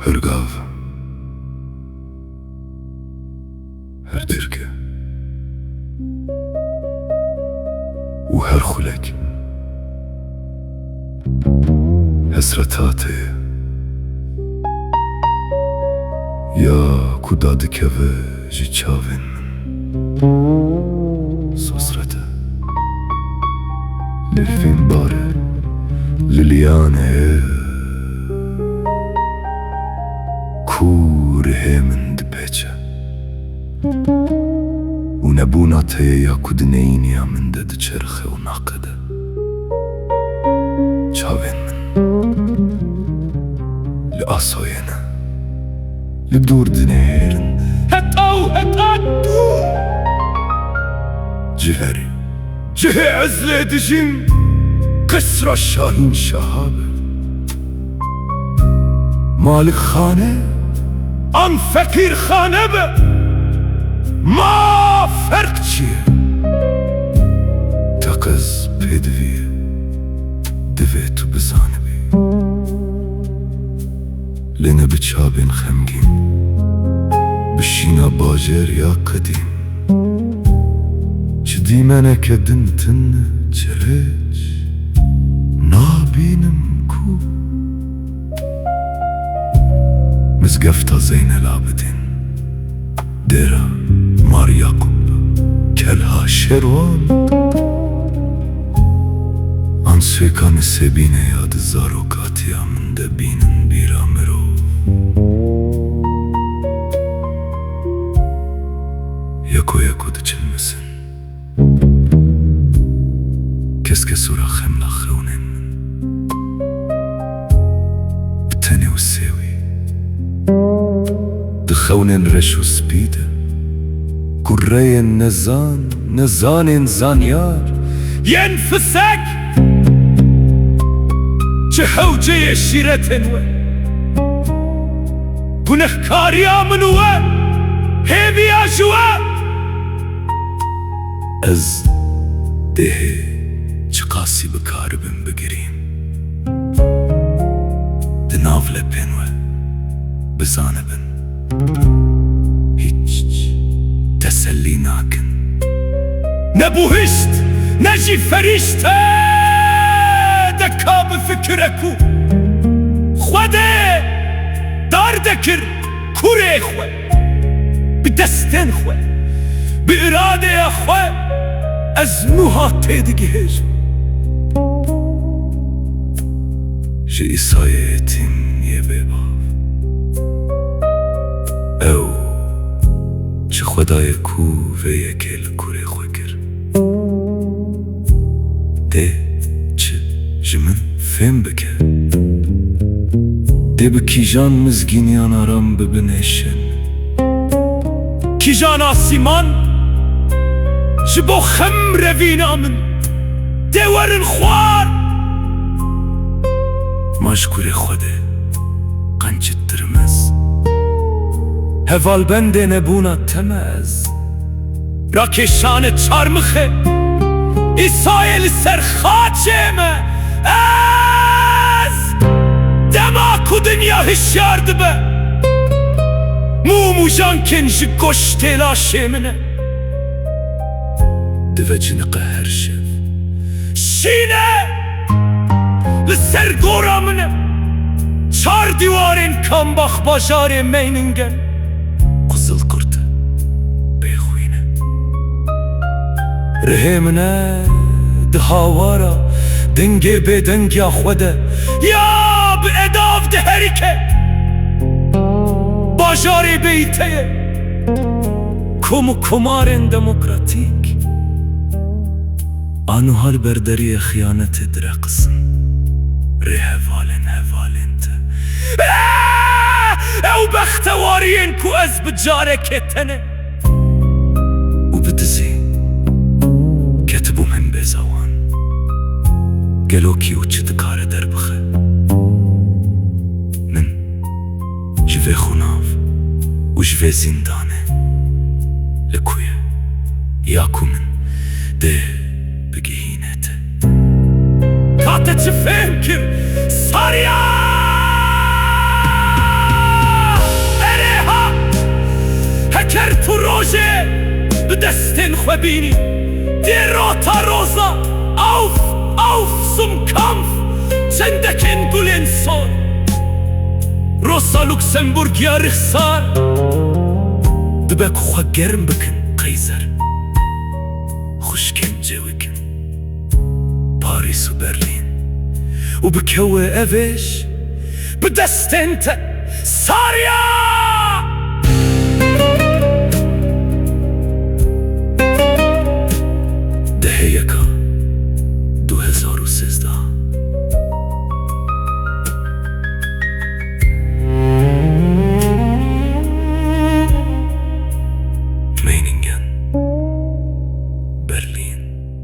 Hırgav, her dirke و her خلک حسرتاته یا کداد که و جی چاوین سوسرته للفین باره لیلیانه کوره من دپیچه و نبوناته یا کدنینی من ده چرخه و ناقده چاوین من لآسوینه لدور دنيرن هتقدو جهري جه عزلة دجين قسر الشاهين شهابة مالك خانه عن فقير خانه به ما فرق چیه تقز پیدویه دوه تو بزانه بی لنه بچابین خمگین بشینا باجر یا قدیم چه دیمنه که دنتن چرچ نابینم کو مزگفتا زین العابدین دیرا مار یاقوب کلها شروان آنسویکان سبینه یاد زاروکاتی من ده بینن بیرا مرو یکو یکو ده چلمسن کس که سورا خملا خونن بتنی و سیوی ده خونن رشو سپیده کره نزان زانیار ينفسك جهوجي شيرتن و بنخكاريا منوه هيبيا جوا از ده چقاسي بكاربن بگريم دناف لبن و بزانبن هيچ تسلي ناكن نبوهشت نجي فريشته دكا بفكركو خوده دار دكر كوري خو بدستن خو بإرادة خو أزموها تيدقيج جي إسايتين يبيباف أو چه خدای کو و یکل کوره خو کر ده چه جمن فهم بکه ده بکی جان مزگینیان آرام ببنشن کی جان آسیمان جبو خم روینا من ده ورن خوار مشکور خوده قنچت درمز هوال بنده نبونا تمز راکشان چارمخه İsrail serxaçeme az demaku dünya hişyardı be mumujan kenji goş telaşemine devecini qahar şev şine لسر goramine çar divarın kambak bajarı meyningen kızıl kurtu beyxuyne رهمنا دهاوارا دنگه به دنگه خوده یا به اداف دهریکه باجاری بیته کمارن دموکراتیک آنو هر بردری خیانت درقسن هوالن ته او بختوارین کو از بجاره کتنه و بتزی كتبو من بزوان قالوكي وچتكار دربخه من جوه خناف وجوه زندانه لكوية ياكو من ده بقينته كاتت فهمكر ساريا إليها هكرت روجي بدستن خوبيني دي روتا روزا auf zum Kampf Zendeken Gulen son Rosa Luxemburg yarık sar Dibek xwa germ bikin Qeyzer Xuşken cewikin Paris و Berlin و بكوي أفيش بدست انت ساريا ده هيكا